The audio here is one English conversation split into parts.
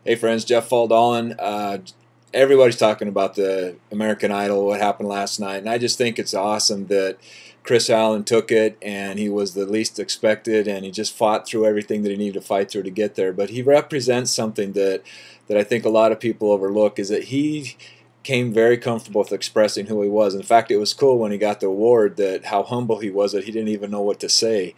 Hey friends, Jeff Faldolan. Everybody's talking about the American Idol, what happened last night, and I just think it's awesome that Kris Allen took it, and he was the least expected, and he just fought through everything that he needed to fight through to get there. But he represents something that I think a lot of people overlook, is that he came very comfortable with expressing who he was. In fact, it was cool when he got the award that how humble he was that he didn't even know what to say.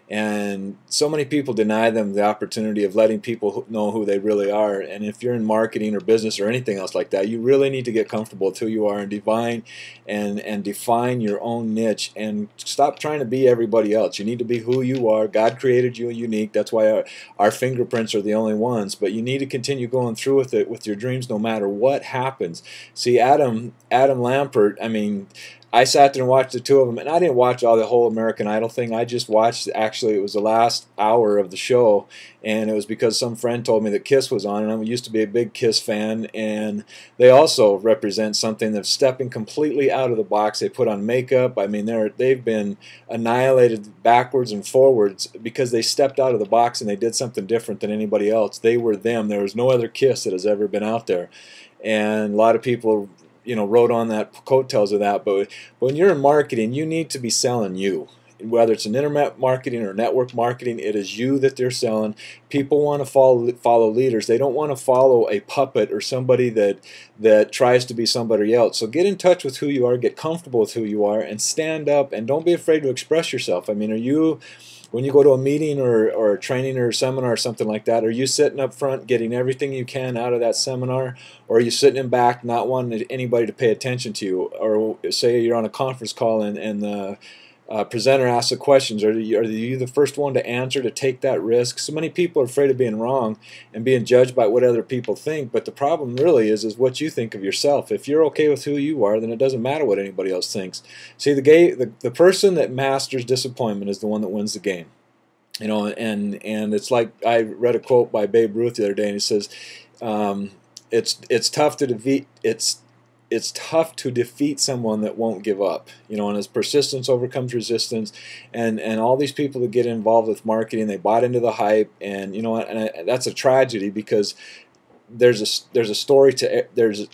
And so many people deny them the opportunity of letting people know who they really are. And if you're in marketing or business or anything else like that, you really need to get comfortable with who you are and define your own niche and stop trying to be everybody else. You need to be who you are. God created you unique. That's why our fingerprints are the only ones. But you need to continue going through with it with your dreams no matter what happens. See, Adam Lambert, I mean, I sat there and watched the two of them, and I didn't watch all the whole American Idol thing. I just watched, actually, it was the last hour of the show, and it was because some friend told me that Kiss was on, and I used to be a big Kiss fan, and they also represent something that's stepping completely out of the box. They put on makeup. I mean, they've been annihilated backwards and forwards because they stepped out of the box and they did something different than anybody else. They were them. There was no other Kiss that has ever been out there, and a lot of people wrote on that coattails of that. But when you're in marketing, you need to be selling you. Whether it's an internet marketing or network marketing, it is you that they're selling. People want to follow leaders. They don't want to follow a puppet or somebody that tries to be somebody else. So get in touch with who you are, get comfortable with who you are, and stand up, and don't be afraid to express yourself. I mean, when you go to a meeting or a training or a seminar or something like that, are you sitting up front getting everything you can out of that seminar, or are you sitting in back not wanting anybody to pay attention to you? Or say you're on a conference call and the presenter asks the questions, are you the first one to answer, to take that risk? So many people are afraid of being wrong and being judged by what other people think, but the problem really is what you think of yourself. If you're okay with who you are, then it doesn't matter what anybody else thinks. See, the person that masters disappointment is the one that wins the game. And it's like, I read a quote by Babe Ruth the other day, and he says, it's tough to defeat it's tough to defeat someone that won't give up, and as persistence overcomes resistance, and all these people that get involved with marketing, they bought into the hype, and that's a tragedy, because there's a story there's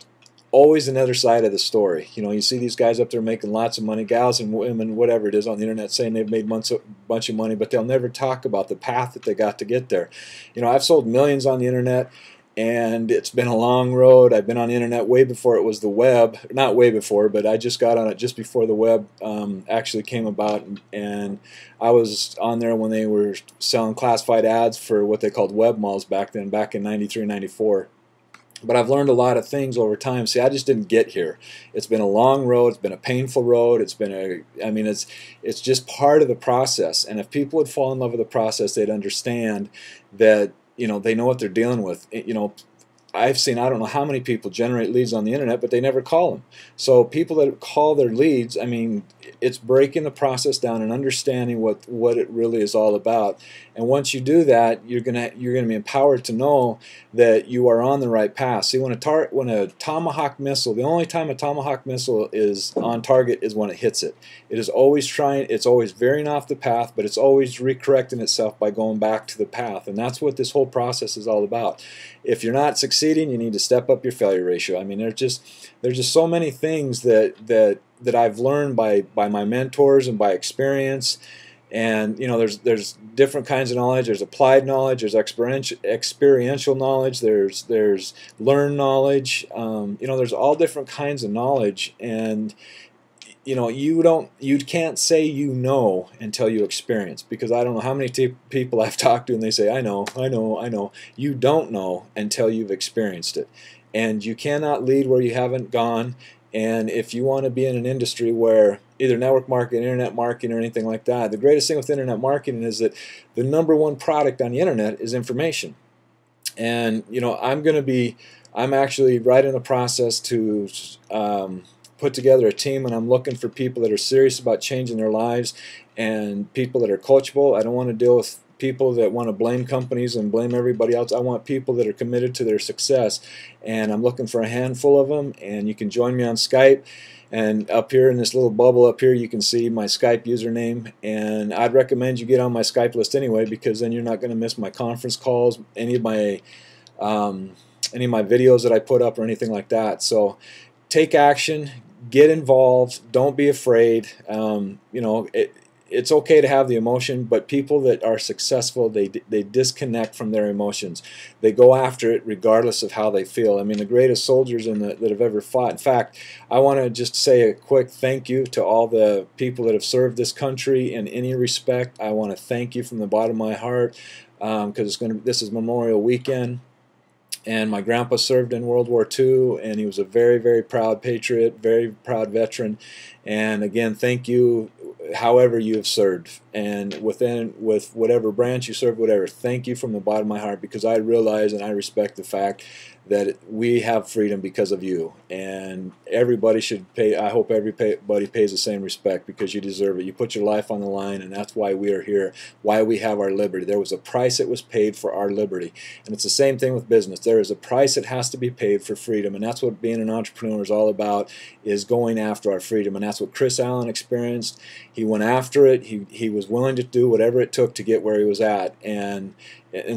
always another side of the story. You see these guys up there making lots of money, gals and women, whatever it is, on the internet, saying they've made a bunch of money, but they'll never talk about the path that they got to get there. I've sold millions on the internet, and it's been a long road. I've been on the internet way before it was the web. Not way before, but I just got on it just before the web actually came about, and I was on there when they were selling classified ads for what they called web malls back then, back in 93, 94. But I've learned a lot of things over time. See, I just didn't get here. It's been a long road. It's been a painful road. It's just part of the process. And if people would fall in love with the process, they'd understand that, they know what they're dealing with. I've seen, I don't know how many people generate leads on the internet, but they never call them. So people that call their leads, it's breaking the process down and understanding what it really is all about. And once you do that, you're gonna be empowered to know that you are on the right path. See, when a tomahawk missile, the only time a tomahawk missile is on target is when it hits it. It is always it's always veering off the path, but it's always recorrecting itself by going back to the path. And that's what this whole process is all about. If you're not succeeding, you need to step up your failure ratio. There's just so many things that I've learned by my mentors and by experience. And there's different kinds of knowledge. There's applied knowledge. There's experiential knowledge. There's learned knowledge. There's all different kinds of knowledge. And you can't say until you experience, because I don't know how many people I've talked to and they say, I know. You don't know until you've experienced it. And you cannot lead where you haven't gone. And if you want to be in an industry where either network marketing, internet marketing, or anything like that, the greatest thing with internet marketing is that the #1 product on the internet is information. And I'm actually right in the process to put together a team, and I'm looking for people that are serious about changing their lives and people that are coachable. I don't want to deal with people that want to blame companies and blame everybody else. I want people that are committed to their success, and I'm looking for a handful of them. And you can join me on Skype, and up here in this little bubble up here you can see my Skype username, and I'd recommend you get on my Skype list anyway, because then you're not going to miss my conference calls, any of my any of my videos that I put up or anything like that. So take action, get involved, don't be afraid. It's okay to have the emotion, but people that are successful, they disconnect from their emotions. They go after it regardless of how they feel. I mean, the greatest soldiers that have ever fought. In fact, I want to just say a quick thank you to all the people that have served this country in any respect. I want to thank you from the bottom of my heart, because this is Memorial Weekend. And my grandpa served in World War II, and he was a very, very proud patriot, very proud veteran. And again, thank you, however you have served, and with whatever branch you serve, whatever. Thank you from the bottom of my heart, because I realize and I respect the fact that we have freedom because of you, and everybody should pay. I hope everybody pays the same respect, because you deserve it. You put your life on the line, and that's why we are here, why we have our liberty. There was a price that was paid for our liberty, and it's the same thing with business. There is a price that has to be paid for freedom, and that's what being an entrepreneur is all about, is going after our freedom. And that's what Kris Allen experienced. He went after it. He was willing to do whatever it took to get where he was at. And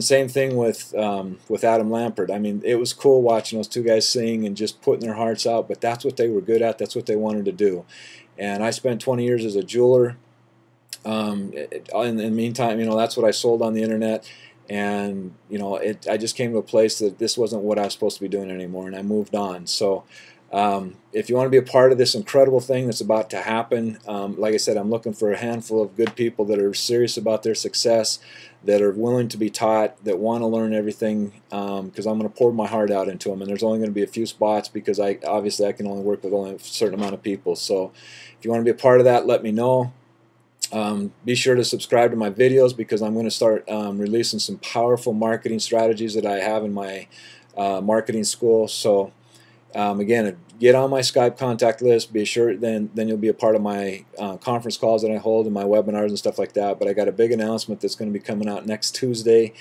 same thing with Adam Lambert. I mean, it was cool watching those two guys sing and just putting their hearts out, but that's what they were good at. That's what they wanted to do. And I spent 20 years as a jeweler. In the meantime, that's what I sold on the internet. And I just came to a place that this wasn't what I was supposed to be doing anymore, and I moved on. So if you want to be a part of this incredible thing that's about to happen, like I said, I'm looking for a handful of good people that are serious about their success, that are willing to be taught, that want to learn everything, because I'm going to pour my heart out into them. And there's only going to be a few spots, because obviously I can only work with only a certain amount of people. So if you want to be a part of that, let me know. Be sure to subscribe to my videos, because I'm going to start releasing some powerful marketing strategies that I have in my marketing school. So again, get on my Skype contact list. Be sure then you'll be a part of my conference calls that I hold and my webinars and stuff like that. But I got a big announcement that's going to be coming out next Tuesday,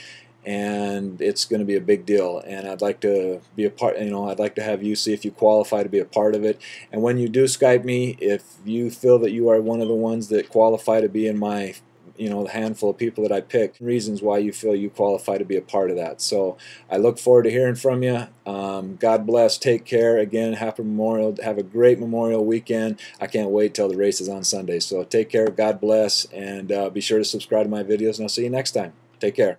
and it's going to be a big deal. And I'd like to be a part. I'd like to have you see if you qualify to be a part of it. And when you do Skype me, if you feel that you are one of the ones that qualify to be in my the handful of people that I pick, reasons why you feel you qualify to be a part of that. So I look forward to hearing from you. God bless. Take care. Again, happy Memorial. Have a great Memorial weekend. I can't wait till the race is on Sunday. So take care. God bless. And be sure to subscribe to my videos, and I'll see you next time. Take care.